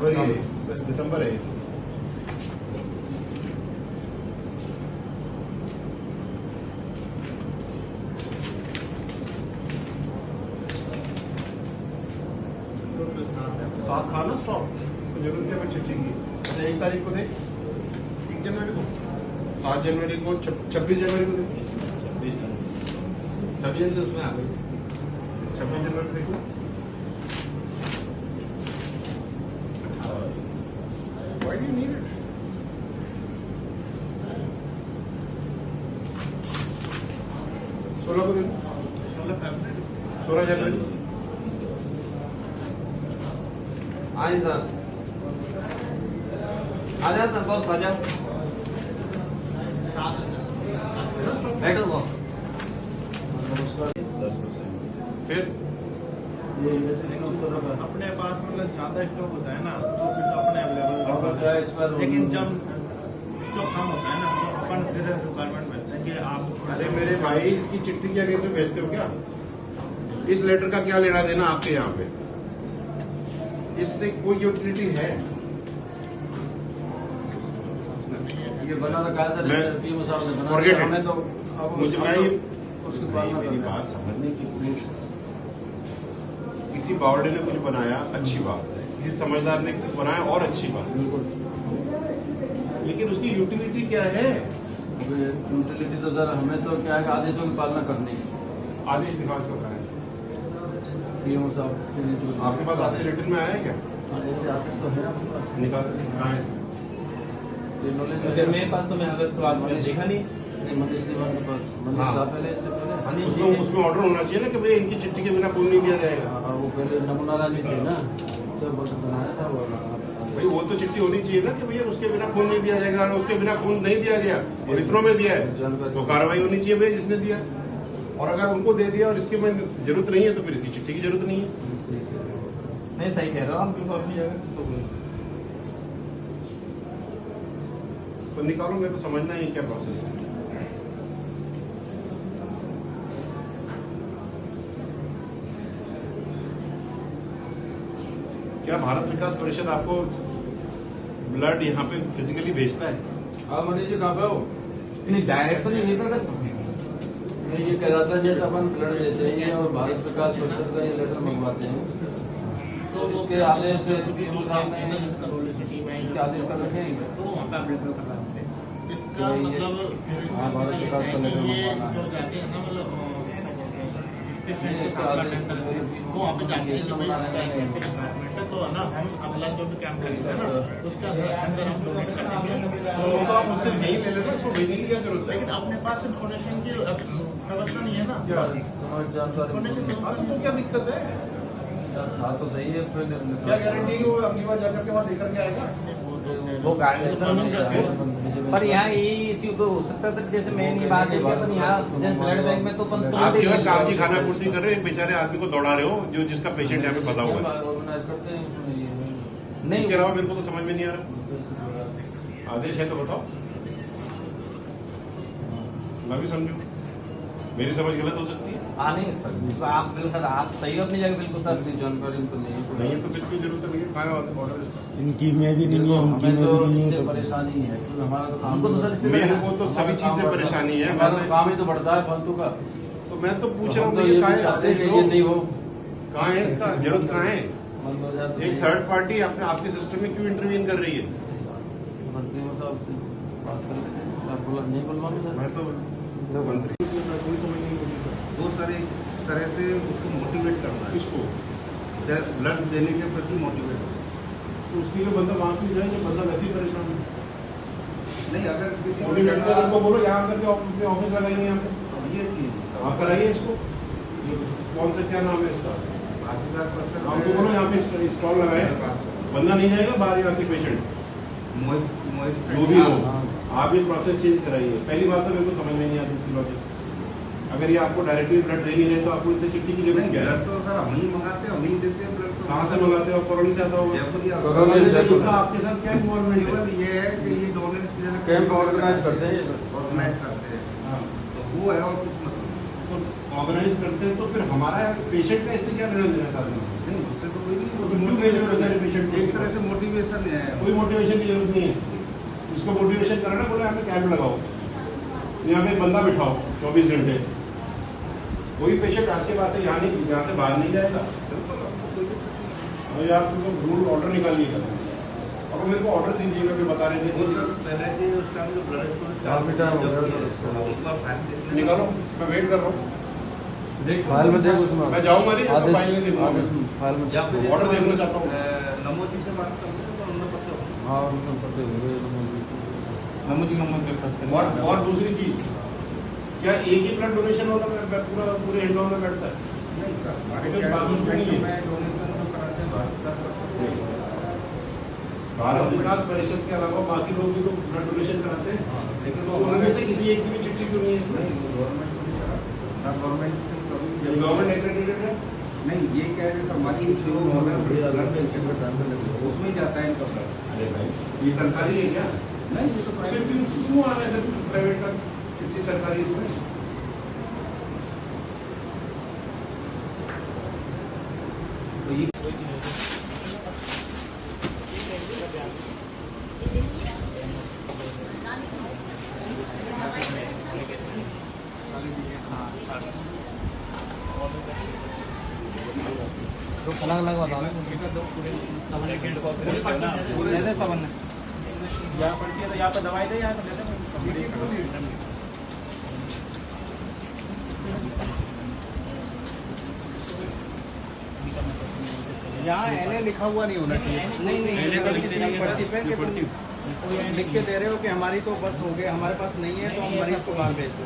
फरवरी है, दिसंबर है। सात था ना स्टॉक, तो जरूरत है फिर चिट्ठी की। अच्छा 1 तारीख को दे, 1 जनवरी को, 7 जनवरी को, 26 जनवरी को दे, 26 से उसमें आ गई। 26 जनवरी देखो। Why do you need it? 16 को देखो, 16 जनवरी। हाँ जी सर, आ जाओ सर, बॉस आ जाओ, बैठो बॉस। फिर अपने पास मतलब ज्यादा स्टॉक होता है ना तो फिर तो अपने अवेलेबल, लेकिन जब स्टॉक कम होता है ना तो अपन फिर रिक्वायरमेंट मिलता है कि आप। अरे मेरे भाई, इसकी चिट्ठी क्या कैसे भेजते हो क्या? इस लेटर का क्या लेना देना आपके यहाँ पे? इससे कोई यूटिलिटी है? ये बना रखा है सर, पीएम साहब ने बना Forget रखा है, it. हमें तो अब मुझे हम मैं तो ये उसकी पालना मेरी करते हैं। बात समझने की कोशिश। किसी बावड़े ने कुछ बनाया, अच्छी बात है, किसी समझदार ने कुछ बनाया और अच्छी बात है, लेकिन उसकी यूटिलिटी क्या है? यूटिलिटी तो सर हमें तो क्या है कि आदेशों की पालना करनी है। आदेश दिखाओ इसका कहा है। पीएम साहब के लिए जो आपके पास आदेश रिटर्न में आया है क्या? आदेश तो है अपने पास। निकाल कहाँ है? ये नॉलेज सर मेरे पास तो मैं अगस्त बाद में देखा नहीं। मनीष दीवान के पास, मनीष हाँ। साहब पहले इससे पहले उसमें ऑर्डर होना चाहिए ना कि भाई इनकी चिट्ठी के बिना खून नहीं दिया जाएगा। हाँ, वो पहले नमूना रानी थी ना, जब बनाया था वो भाई वो तो चिट्ठी होनी चाहिए ना कि भैया उसके बिना खून नहीं दिया जाएगा, और उसके बिना खून नहीं दिया गया और इतनों में दिया है तो कार्रवाई होनी चाहिए भाई जिसने दिया। और अगर उनको दे दिया और इसकी में जरूरत नहीं है तो फिर इसकी चिट्ठी की जरूरत नहीं है। नहीं सही कह रहे हो आप, बिल्कुल अपनी जगह तो तो निकालो, मेरे को समझना है क्या प्रोसेस है। क्या भारत विकास परिषद आपको ब्लड यहाँ पे फिजिकली भेजता है? हाँ मनीष जी कहाँ पे हो? नहीं डायरेक्ट तो नहीं भेजता सर। मैं ये कह रहा था जैसे अपन ब्लड देते हैं और भारत विकास परिषद का ये लेटर मंगवाते हैं तो उसके आदेश से इसके आदेश कर रखे हैं तो वहाँ पे अवेलेबल करवा देते हैं। इसका तो ये- मतलब हाँ, भारत विकास का लेटर ये मंगवाना है। जो जाते हैं ना मतलब पेशेंट ये के इसका साथ आदेश अटेंड करते हैं, तो वो वहाँ पे जाते हैं कि भाई नमूना ऐसे रहना ऐसे डिपार्टमेंट है तो है ना हम अगला जो भी कैंप लगेगा ना उसके अंदर हम डोनेट कर देंगे। तो वो तो आप उससे नहीं ले लेना, उसको भेजने की क्या जरूरत है? लेकिन अपने पास इन्फॉर्मेशन की व्यवस्था नहीं है ना। क्या इन्फॉर्मेशन हाँ, तो क्या दिक्कत है? हाँ तो सही है फिर क्या गारंटी है कि वो अगली बार जाकर के वहाँ देकर के आएगा? वो गारंटी सर नहीं करते। पर यहाँ यही इश्यू तो हो सकता था, जैसे मेन ये बात है कि अपन यहाँ जैसे ब्लड बैंक में तो अपन आप केवल कागजी खाना पूर्ति कर रहे हो, एक बेचारे आदमी को दौड़ा रहे हो जो जिसका पेशेंट यहाँ पे फंसा हुआ है। ऑर्गेनाइज करते हैं नहीं इसके अलावा मेरे को तो समझ में नहीं आ रहा। आदेश है तो बताओ, मैं भी समझू। मेरी समझ गलत हो सकती है, हाँ नहीं सर, आप बिल्कुल आप सही हो अपनी जगह बिल्कुल सर। जानकारी तो नहीं नहीं है तो फिर कोई जरूरत नहीं है। कहाँ है ऑर्डर इसका? इनकी में भी नहीं है, उनकी हमें में तो भी नहीं है इससे तो परेशानी है क्योंकि हमारा तो काम हमको तो सर इससे मेरे को तो सभी चीज से परेशानी है। हमारा तो काम ही तो बढ़ता है फालतू का। तो मैं तो पूछ रहा हम हूँ तो कि ये कहाँ भी है चाहते हैं आदेश? कि ये नहीं हो। कहाँ है इसका जरूरत? कहाँ है? बंद हो जाए तो एक थर्ड पार्टी अपने आपके सिस्टम में क्यों इंटरवीन कर रही है? मंत्री साहब से बात कर लेते हैं। आप बोला नहीं बोलवाना सर? मैं तो मंत्री कोई समझ नहीं मुझे तो। वो सर एक तरह से उसको मोटिवेट करना है, किसको? ब्लड देने के प्रति मोटिवेट। तो उसके लिए बंदा वहाँ पे जाए, जो बंदा वैसे ही परेशान है। नहीं अगर किसी को मोटिवेट ज्यादा- उनको बोलो यहाँ करके अपने ऑफिस लगाइए यहाँ पे, अब ये चीज आप कराइए इसको। ये कौन सा क्या नाम है इसका? भागीदार परिषद आपको बोलो यहाँ पे स्टॉल लगाए, बंदा नहीं जाएगा बाहर यहाँ से पेशेंट मोहित मोहित जो भी हो। आप ये प्रोसेस चेंज कराइए। पहली बात तो मेरे को समझ में नहीं आती इसकी लॉजिक। अगर ये आपको डायरेक्टली ब्लड दे नहीं रहे तो आपको इनसे चिट्ठी की जरूरत नहीं क्या है? ब्लड तो सर हम ही मंगाते हैं, हम ही देते हैं ब्लड तो। कहाँ से मंगाते हो? कॉलोनी से आता होगा। जयपुर ही आता कॉलोनी है। से जयपुर। तो आपके साथ क्या इन्वॉल्वमेंट है? केवल ये है कि ये डोनेट्स जैसे कैंप ऑर्गेनाइज करते हैं ये लोग। ऑर्गेनाइज करते हैं हाँ, तो वो है और कुछ मतलब तो ऑर्गेनाइज करते हैं तो फिर हमारा पेशेंट का इससे क्या लेना देना साथ में? नहीं, उससे तो कोई नहीं। तो क्यों भेज रहे हो बेचारे पेशेंट को? एक तरह से मोटिवेशन कोई मोटिवेशन की जरूरत नहीं है। इसको मोटिवेशन करना बोले हमें कैंप लगाओ, यहाँ पे बंदा बिठाओ 24 घंटे। कोई पेशेंट आज के बाद से यहाँ से बाहर नहीं जाएगा। और आप रूल ऑर्डर निकालिएगा और मेरे को ऑर्डर दीजिएगा, मैं बता रहे वो थे सर पहले के उस टाइम जो ब्लड स्टोरेज हाँ, बेटा, हो गया। एक बार फाइल देख लेना। निकालो, मैं वेट कर रहा हूँ। फाइल में देख उसमें मैं जाऊँगा नहीं, आदेश फाइल में देखूंगा। आदेश फाइल में या फिर ऑर्डर देखना चाहता हूँ। नमो जी से बात कर लो तो उन्हें पता होगा। हाँ उनको पता है नमो जी नंबर पे पास करें। और दूसरी चीज, क्या एक ही ब्लड डोनेशन होना पूरे इंडोर में बैठता है? नहीं सर, हमारे लेकिन क्या बाकी है, नहीं है। मैं डोनेशन जो कराते हैं 10% भारत विकास परिषद के अलावा बाकी लोग भी तो ब्लड डोनेशन कराते हैं, लेकिन तो उनमें से किसी एक की भी चिट्ठी क्यों नहीं है इसमें? गवर्नमेंट को नहीं करा ना, गवर्नमेंट एक्रेडिटेड है? नहीं, ये क्या है जैसे हमारी जो मदर ब्लड उसमें जाता है इनका ब्लड। अरे भाई, ये सरकारी है क्या? नहीं, ये तो फिर प्राइवेट क्यों आ रहा है प्राइवेट का? कितनी सरकारी इसमें? तो ये अलग अलग बताओ यहाँ पड़ती है तो यहाँ पर दवाई दे, यहाँ पर यहाँ एनए लिखा हुआ नहीं होना चाहिए। नहीं पर्ची पे कि तुम लिख के दे रहे हो कि हमारी तो बस हो गए, हमारे पास नहीं है तो हम मरीज को बाहर भेज दो।